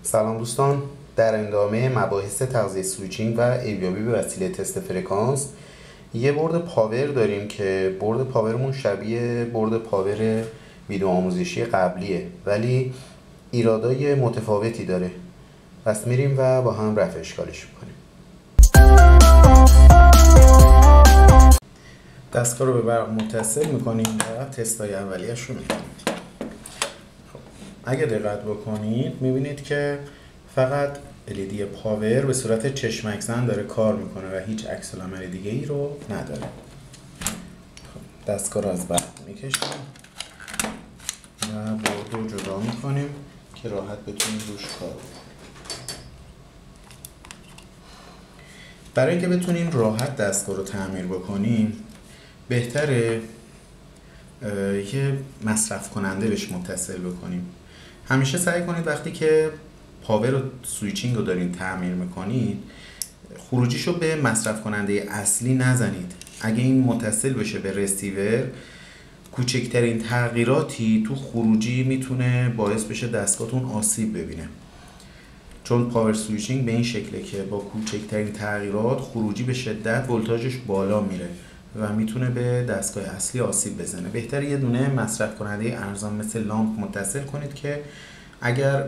سلام دوستان، در ادامه مباحث تغذیه سویچینگ و ارزیابی به وسیله تست فرکانس یه برد پاور داریم که برد پاورمون شبیه برد پاور ویدیو آموزشی قبلیه ولی ایرادای متفاوتی داره. پس میریم و با هم رفع اشکالش میکنیم. دستگاه رو به برق متصل میکنیم و تستای اولیه‌اش رو میکنیم. اگه دقت بکنید میبینید که فقط LED پاور به صورت چشمک زن داره کار میکنه و هیچ عکس العمل دیگه ای رو نداره. دستگاه رو از برق میکشیم و برد رو جدا میکنیم که راحت بتونیم روش کار بکنیم. برای اینکه بتونیم راحت دستگاه رو تعمیر بکنیم بهتره یه مصرف کننده بهش متصل بکنیم. همیشه سعی کنید وقتی که پاور و سویچینگ رو دارین تعمیر میکنید خروجیشو به مصرف کننده اصلی نزنید. اگه این متصل بشه به رسیور کوچکترین تغییراتی تو خروجی میتونه باعث بشه دستگاهتون آسیب ببینه، چون پاور سویچینگ به این شکله که با کوچکترین تغییرات خروجی به شدت ولتاژش بالا میره و میتونه به دستگاه اصلی آسیب بزنه. بهتره یه دونه مصرف کننده ارزان مثل لامپ متصل کنید که اگر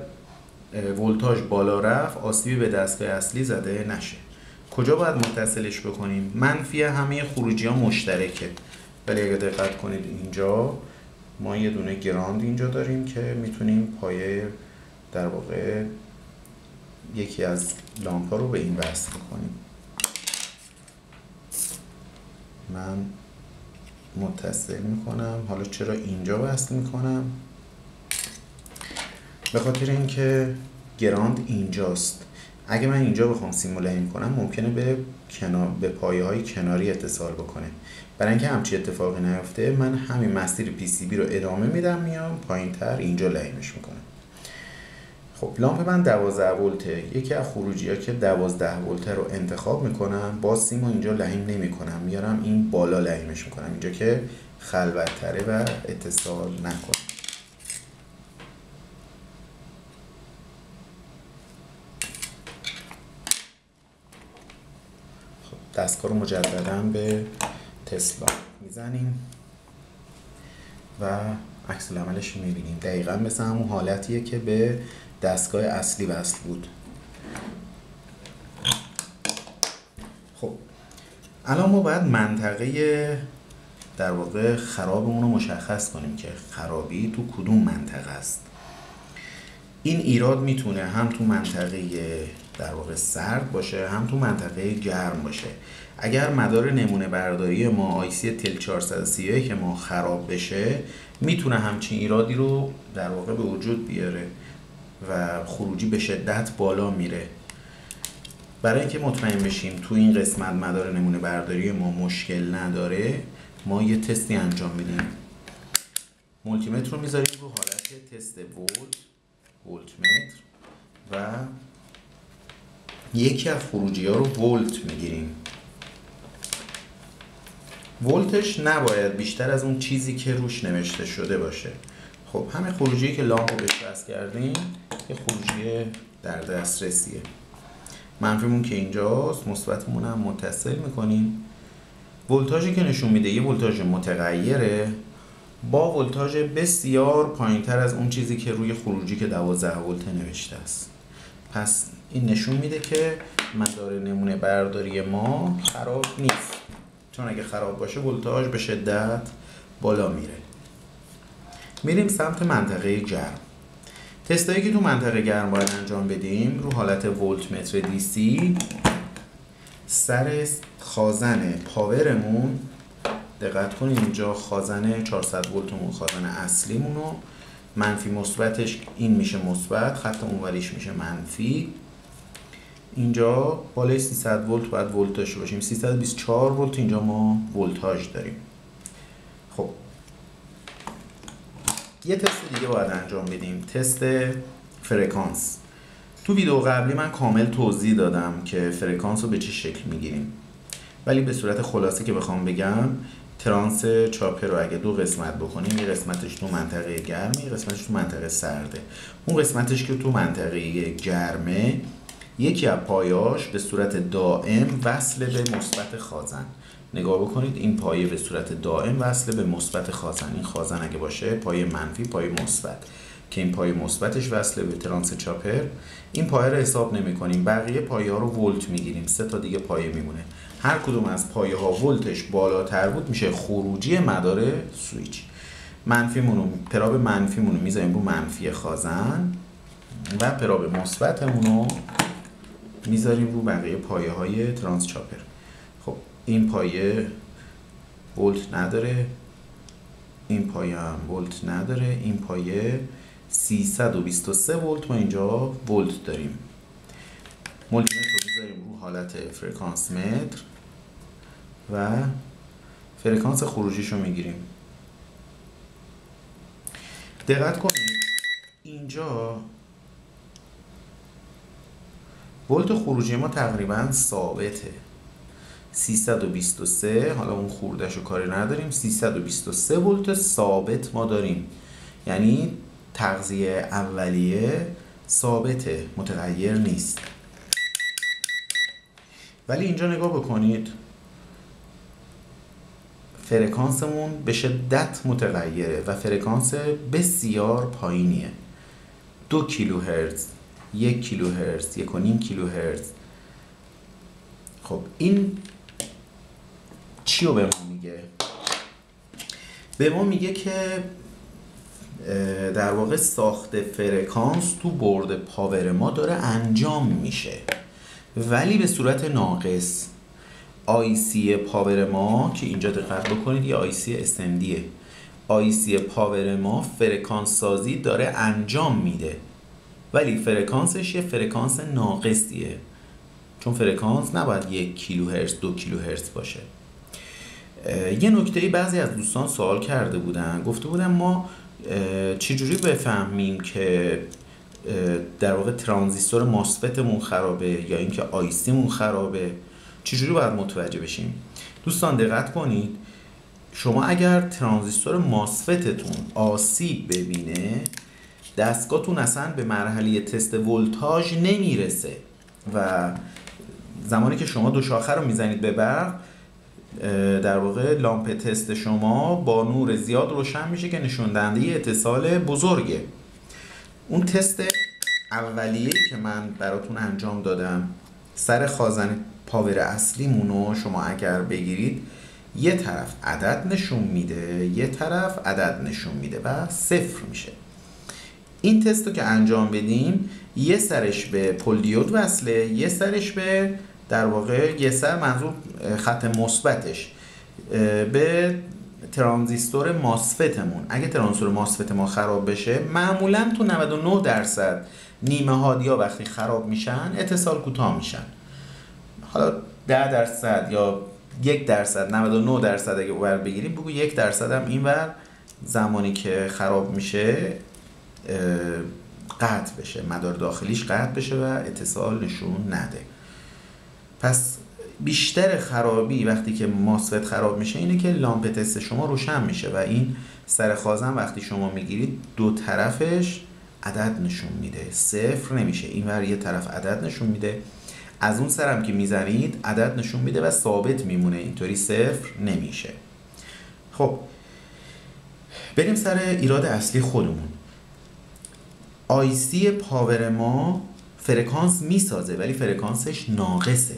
ولتاژ بالا رفت آسیبی به دستگاه اصلی زده نشه. کجا باید متصلش بکنیم؟ منفی همه خروجی ها مشترکه، ولی اگر دقت کنید اینجا ما یه دونه گراند اینجا داریم که میتونیم پایه در واقع یکی از لامپ ها رو به این وصل کنیم. من متصل میکنم. حالا چرا اینجا وصل میکنم؟ به خاطر اینکه گراند اینجاست. اگه من اینجا بخوام سیموله کنم ممکنه به پایه های کناری اتصال بکنه. برای اینکه همچین اتفاقی نیفته من همین مسیر PCB رو ادامه میدم، میام پایین تر اینجا لایمش میکنم. خب لامپ من 12 ولته. یکی از خروجی ها که 12 ولته رو انتخاب میکنم، باز سیمو اینجا لحیم نمی کنم، میارم این بالا لحیمش میکنم، اینجا که خلوت تره و اتصال نکنه. خب دستگاه رو مجددا به تسلا میزنیم و عکس العملش میبینیم. دقیقا مثل همون حالتیه که به دستگاه اصلی وصل بود. خب الان ما باید منطقه در واقع خرابمون رو مشخص کنیم که خرابی تو کدوم منطقه است. این ایراد میتونه هم تو منطقه در واقع سرد باشه هم تو منطقه گرم باشه. اگر مدار نمونه برداری ما آیسی تل 430 که ما خراب بشه میتونه همچین ایرادی رو در واقع به وجود بیاره و خروجی به شدت بالا میره. برای اینکه مطمئن بشیم تو این قسمت مدار نمونه برداری ما مشکل نداره ما یه تستی انجام میدیم. مولتیمتر رو میذاریم رو حالت تست ولتمتر و یکی از خروجی ها رو ولت میگیریم. ولتش نباید بیشتر از اون چیزی که روش نوشته شده باشه. خب همین خروجی که لامپ رو بهش وصل کردیم یه خروجی در دسترسیه. منفیمون که اینجاست، مثبتمون هم متصل میکنیم. ولتاژی که نشون میده یه ولتاژ متغیره با ولتاژ بسیار پایینتر از اون چیزی که روی خروجی که 12 ولت نوشته است. پس این نشون میده که مدار نمونه برداری ما خراب نیست، چون اگه خراب باشه ولتاژ به شدت بالا میره. میریم سمت منطقه گرم. تستایی که تو منطقه گرم باید انجام بدیم رو حالت ولتمتر DC سر خازن پاورمون دقت کنید. اینجا خازن 400 ولتمون خازن اصلیمونو منفی مثبتش این میشه مثبت، خط اونوریش میشه منفی. اینجا بالای 300 ولت باید ولتاژ باشیم. 324 ولت اینجا ما ولتاژ داریم. خب یه تست دیگه باید انجام بدیم، تست فرکانس. تو ویدیو قبلی من کامل توضیح دادم که فرکانس رو به چه شکل میگیریم، ولی به صورت خلاصه که بخوام بگم ترانس چاپر رو اگه دو قسمت بکنیم، یه قسمتش تو منطقه گرمه، یه قسمتش تو منطقه سرده. اون قسمتش که تو منطقه گرمه، یکی از پایه‌هاش به صورت دائم وصل به مثبت خازن. نگاه بکنید، این پایه به صورت دائم وصل به مثبت خازن. این خازن اگه باشه پایه منفی، پایه مثبت، که این پایه مثبتش وصل به ترانس چاپر. این پایه رو حساب نمی‌کنیم، بقیه پایه ها رو ولت میگیریم. 3 تا دیگه پایه میمونه. هر کدوم از پایه ها ولتش بالاتر بود میشه خروجی مدار سویچ. منفیمونو، پراب منفیمونو میذاریم رو منفی خازن و پراب مثبتمونو میذاریم رو بقیه پایه های ترانس چاپر. خب این پایه ولت نداره، این پایه هم ولت نداره، این پایه 323 ولت ما اینجا ولت داریم. مولتیمتر رو میذاریم رو حالت فرکانس متر و فرکانس خروجیش رو میگیریم. دقت کنید اینجا ولت خروجی ما تقریبا ثابته، 323. حالا اون خوردش رو کاری نداریم، 323 ولت ثابت ما داریم، یعنی تغذیه اولیه ثابته، متغیر نیست. ولی اینجا نگاه بکنید، فرکانسمون به شدت متغیره و فرکانس بسیار پایینیه. 2 کیلوهرتز، 1 کیلوهرتز، 1.5 کیلوهرتز. خب این چی رو به ما میگه؟ به ما میگه که در واقع ساخت فرکانس تو برد پاور ما داره انجام میشه، ولی به صورت ناقص. آیسی پاور ما که اینجا دقت بکنید یه آیسی SMDه، آیسی پاور ما فرکانس سازی داره انجام میده، ولی فرکانسش یه فرکانس ناقصیه، چون فرکانس نباید 1 کیلوهرتز 2 کیلوهرتز باشه. یه نکته بعضی از دوستان سوال کرده بودن، گفته بودن ما چجوری بفهمیم که در واقع ترانزیستور ماسفتمون خرابه یا اینکه آیسیمون خرابه، چجوری باید متوجه بشیم؟ دوستان دقت کنید، شما اگر ترانزیستور ماسفتتون آسیب ببینه، دستگاهتون اصلا به مرحله تست ولتاژ نمیرسه و زمانی که شما دو شاخه رو میزنید به برق، در واقع لامپ تست شما با نور زیاد روشن میشه که نشون دهنده اتصال بزرگه. اون تست اولیه‌ای که من براتون انجام دادم سر خازن پاور اصلیمونو شما اگر بگیرید، یه طرف عدد نشون میده، یه طرف عدد نشون میده و 0 میشه. این تست رو که انجام بدیم، یه سرش به پل دیود وصله، یه سرش به در واقع یه سر منظور خط مثبتش به ترانزیستور ماسفتمون. اگه ترانزیستور ماسفت ما خراب بشه، معمولا تو 99% نیمه هادیا وقتی خراب میشن اتصال کوتاه میشن. حالا 10% یا 1%، 99% اگه اونور بگیریم، بگو 1% هم اینور زمانی که خراب میشه قطع بشه، مدار داخلیش قطع بشه و اتصال نشون نده. پس بیشتر خرابی وقتی که ماسفت خراب میشه اینه که لامپ تست شما روشن میشه و این سر خازن وقتی شما میگیرید دو طرفش عدد نشون میده، 0 نمیشه. اینور یه طرف عدد نشون میده، از اون سرم که میزنید عدد نشون میده و ثابت میمونه، اینطوری 0 نمیشه. خب بریم سر ایراد اصلی خودمون. آیسی پاور ما فرکانس میسازه ولی فرکانسش ناقصه،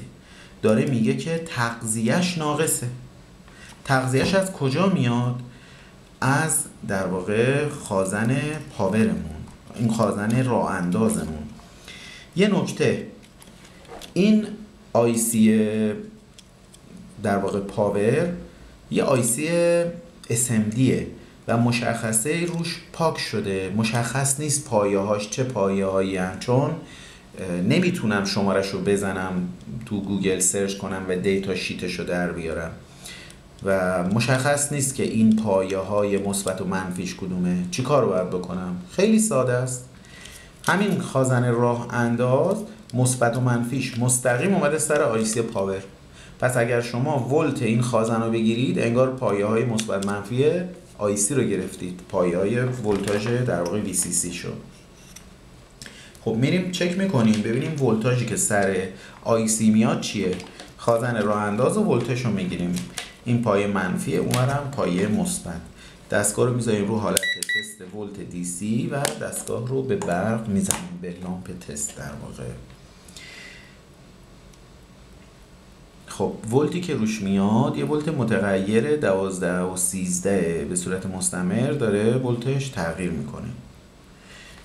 داره میگه که تغذیهش ناقصه. تغذیهش از کجا میاد؟ از در واقع خازن پاورمون، این خازن راه اندازمون. یه نکته، این آیسی در واقع پاور یه آیسی SMDه و مشخصه روش پاک شده، مشخص نیست پایه هاش چه پایه هایی هم، چون نمیتونم شمارش رو بزنم تو گوگل سرچ کنم و دیتا شیتش رو در بیارم و مشخص نیست که این پایه های مثبت و منفیش کدومه. چی کار رو باید بکنم؟ خیلی ساده است، همین خازن راه انداز مثبت و منفیش مستقیم اومده سر آیسی پاور، پس اگر شما ولت این خازن رو بگیرید انگار پایه های مثبت منفی آیسی رو گرفتید، پایه های ولتاژ در واقع VCC شد. خب میریم چک میکنیم ببینیم ولتاژی که سر آیسی میاد چیه. خازن راه انداز و ولتش رو میگیریم، این پایه منفی، اونورم پایه مثبت. دستگاه رو میذاریم رو حالت تست ولت DC و دستگاه رو به برق میزنیم، به لامپ تست در واقع. خب ولتی که روش میاد یه ولت متغیر 12 و 13 به صورت مستمر داره ولتش تغییر میکنه.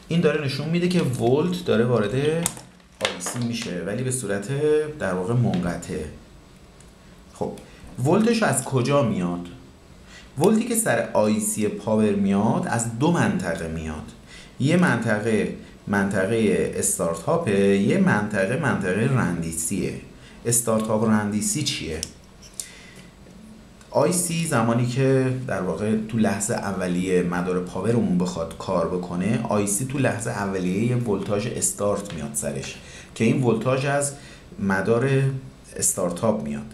این داره نشون میده که ولت داره وارد آیسی میشه ولی به صورت در واقع منقطع. خب ولتش از کجا میاد؟ ولتی که سر آیسی پاور میاد از دو منطقه میاد. یه منطقه استارت هاپه، یه منطقه رندیسیه. استارت هاپ رندیسی چیه؟ آیسی زمانی که در واقع تو لحظه اولیه مدار پاورمون بخواد کار بکنه، آیسی تو لحظه اولیه یه ولتاژ استارت میاد سرش که این ولتاژ از مدار استارتاپ میاد.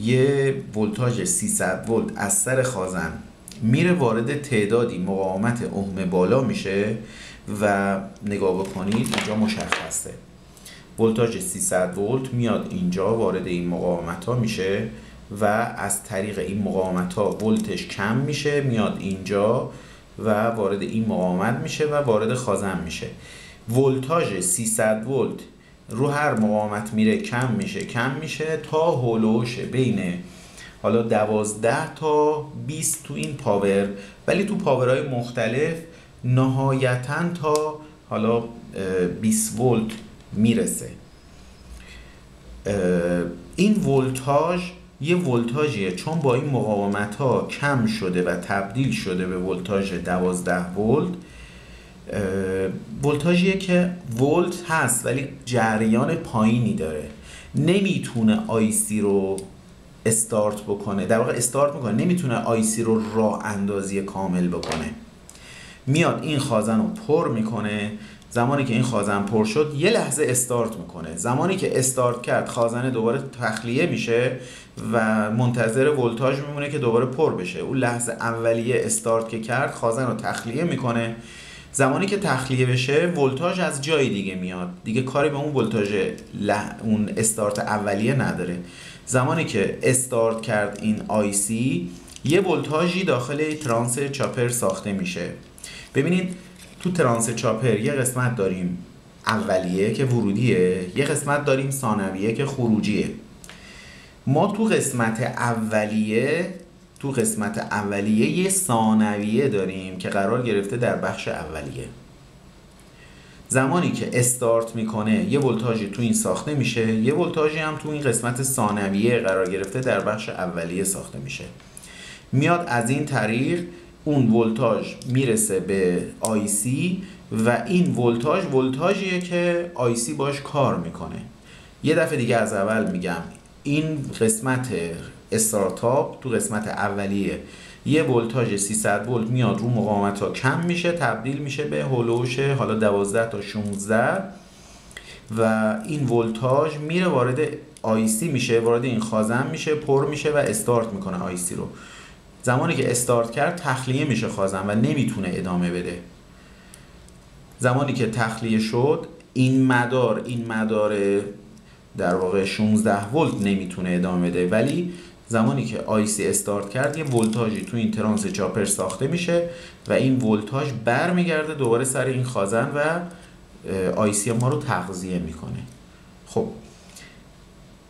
یه ولتاژ 300 ولت از سر خازن میره وارد تعدادی مقاومت اهم بالا میشه و نگاه بکنید اینجا مشخصه ولتاژ 300 ولت میاد اینجا وارد این مقاومت ها میشه و از طریق این مقاومت ها ولتش کم میشه، میاد اینجا و وارد این مقاومت میشه و وارد خازن میشه. ولتاژ 300 ولت رو هر مقاومت میره کم میشه تا هولوش بین حالا 12 تا 20 تو این پاور، ولی تو پاورهای مختلف نهایتاً تا حالا 20 ولت میرسه. این ولتاژ یه ولتاژیه چون با این مقاومت ها کم شده و تبدیل شده به ولتاژ 12 ولت. ولتاژیه که ولت هست ولی جریان پایینی داره، نمیتونه آیسی رو استارت بکنه، در واقع استارت میکنه، نمیتونه آیسی رو راه اندازی کامل بکنه. میاد این خازن رو پر میکنه، زمانی که این خازن پر شد یه لحظه استارت میکنه، زمانی که استارت کرد خازن دوباره تخلیه میشه و منتظر ولتاژ میمونه که دوباره پر بشه. اون لحظه اولیه استارت که کرد خازن رو تخلیه میکنه، زمانی که تخلیه بشه ولتاژ از جای دیگه میاد، دیگه کاری به اون ولتاژ اون استارت اولیه نداره. زمانی که استارت کرد این آیسی یه ولتاژی داخل ترانس چاپر ساخته میشه. ببینید تو ترانس چاپر یه قسمت داریم اولیه که ورودیه، یه قسمت داریم ثانویه که خروجیه. ما تو قسمت اولیه یه ثانویه داریم که قرار گرفته در بخش اولیه. زمانی که استارت میکنه یه ولتاژی تو این ساخته میشه، یه ولتاژی هم تو این قسمت ثانویه قرار گرفته در بخش اولیه ساخته میشه. میاد از این طریق اون ولتاژ میرسه به آیسی و این ولتاژیه که آیسی باش کار میکنه. یه دفعه دیگه از اول میگم، این قسمت استارتاپ تو قسمت اولیه یه ولتاژ 300 ولت میاد رو مقاومت ها کم میشه، تبدیل میشه به هولوش حالا 12 تا 16 و این ولتاژ میره وارد آیسی میشه، وارد این خازن میشه، پر میشه و استارت میکنه آیسی رو. زمانی که استارت کرد تخلیه میشه خازن و نمیتونه ادامه بده. زمانی که تخلیه شد این مدار در واقع 16 ولت نمیتونه ادامه بده، ولی زمانی که آیسی استارت کرد یه ولتاژی تو این ترانس چاپر ساخته میشه و این ولتاژ برمیگرده دوباره سر این خازن و آیسی ما رو تغذیه میکنه. خب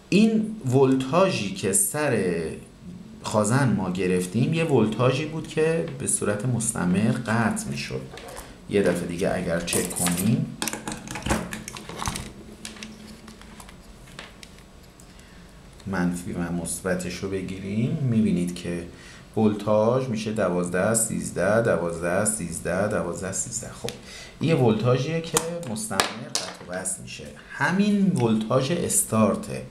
این ولتاژی که سر خازن ما گرفتیم یه ولتاژی بود که به صورت مستمر قطع میشد. یه دفعه دیگه اگر چک کنیم منفی و مثبتش رو بگیریم میبینید که ولتاژ میشه 12 13 12 13 12 13. خب یه ولتاژیه که مستمر قطع و وصل میشه. همین ولتاژ استارته.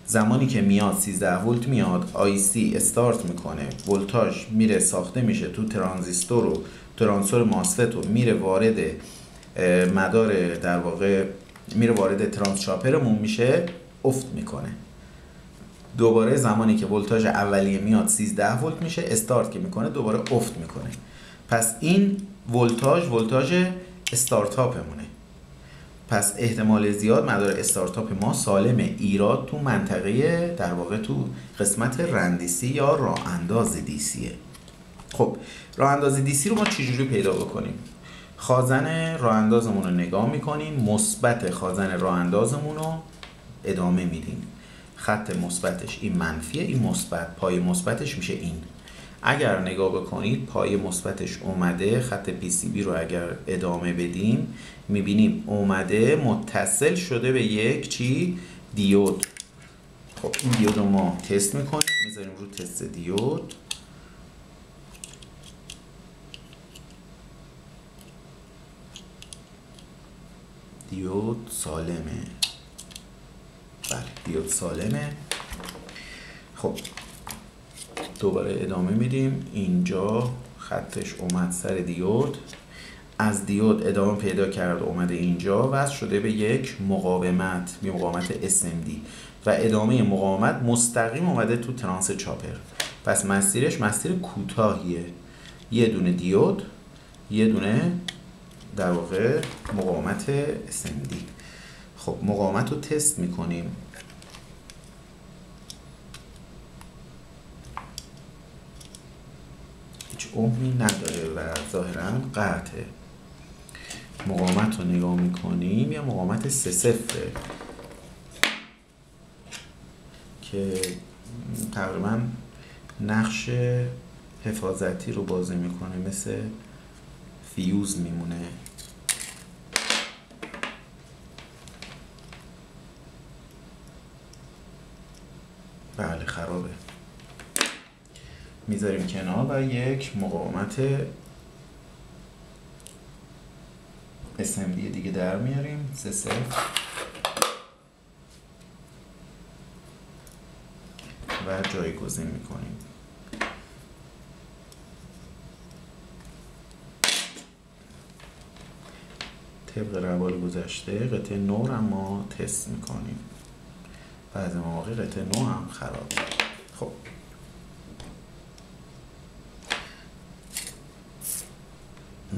زمانی که میاد 13 ولت میاد، آیسی استارت میکنه، ولتاژ میره ساخته میشه تو ترانزیستور و ترانسفور ماسفت و میره وارد مدار در واقع میره وارد ترانس چاپرمون میشه، افت میکنه. دوباره زمانی که ولتاژ اولیه میاد 13 ولت میشه، استارت که میکنه دوباره افت میکنه. پس این ولتاژ استارتاپمونه. پس احتمال زیاد مدار استارتاپ ما سالمه. ایراد تو منطقه، در واقع تو قسمت رندیسی یا راه انداز دیسیه. خب راه انداز دیسی رو ما چجوری پیدا بکنیم؟ خازن راه اندازمون رو نگاه میکنیم، مثبت خازن راه اندازمون رو ادامه میدیم. خط مثبتش این منفیه، این مثبت، پای مثبتش میشه این. اگر نگاه بکنید پای مثبتش اومده، خط PCB رو اگر ادامه بدیم میبینیم اومده متصل شده به یک چی؟ دیود. خب این دیود رو ما تست میکنیم، میذاریم رو تست دیود. دیود سالمه. بله دیود سالمه. خب دوباره ادامه میدیم. اینجا خطش اومد سر دیود، از دیود ادامه پیدا کرد اومده اینجا وصل شده به یک مقاومت SMD و ادامه مقاومت مستقیم اومده تو ترانس چاپر. پس مسیرش مسیر کوتاهیه، یه دونه دیود، یه دونه در واقع مقاومت SMD. خب مقاومت رو تست میکنیم. هیچ عمری نداره و ظاهرا قطعه. مقاومت رو نگاه میکنیم، یا مقاومت 3-0 که تقریبا نقش حفاظتی رو بازی میکنه، مثل فیوز میمونه. بله خرابه، میذاریم کنار و یک مقاومت SMD دیگه در میاریم 3-0 و جایگزین میکنیم. طبق روال گذشته قطعه نو رو ما تست میکنیم، بعضی مواقع قطعه نو هم خرابه. خب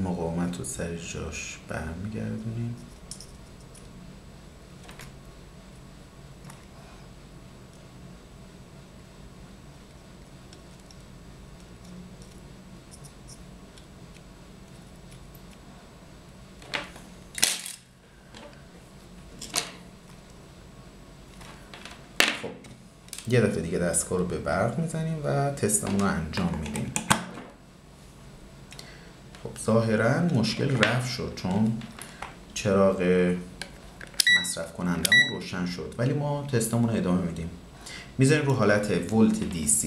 مقاومت رو سر جاش برمیگردونیم. خب یه دفعه دیگه دستگاه رو به برق میزنیم و تستمون رو انجام میدیم. خب ظاهرا مشکل رفع شد، چون چراغ مصرف کننده همون روشن شد، ولی ما تستمون رو ادامه میدیم. میذاریم رو حالت ولت DC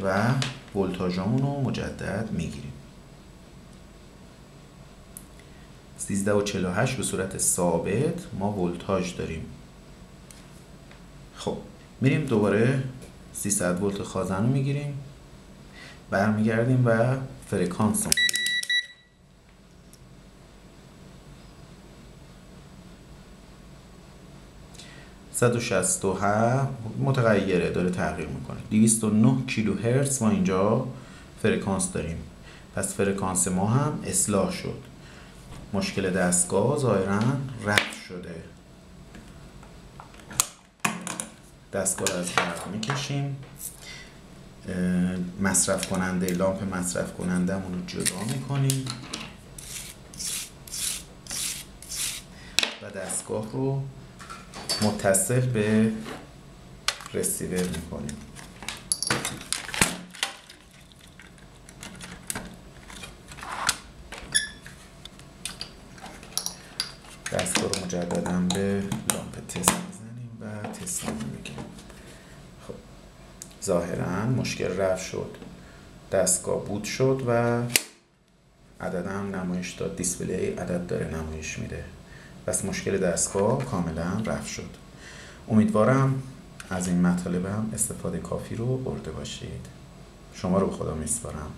و ولتاژمون رو مجدد میگیریم. 13.48 به صورت ثابت ما ولتاژ داریم. خب میریم دوباره 300 ولت خازن رو میگیریم، برمیگردیم و فرکانس رو 167 متغیره، داره تغییر میکنه. 209 کیلوهرتز ما اینجا فرکانس داریم. پس فرکانس ما هم اصلاح شد. مشکل دستگاه ظاهرا رفع شده. دستگاه رو از برق میکشیم. مصرف کننده، لامپ مصرف کننده همون رو جدا میکنیم و دستگاه رو متصل به رسیور میکنیم. دستگاه رو مجددا به لامپ تست میزنیم و تست میگیریم. خب ظاهرا مشکل رفع شد، دستگاه بوت شد و عدد هم نمایش داد. دیسپلی عدد داره نمایش میده. پس مشکل دستگاه کاملا رفع شد. امیدوارم از این مطالب هم استفاده کافی رو برده باشید. شما رو به خدا میسپارم.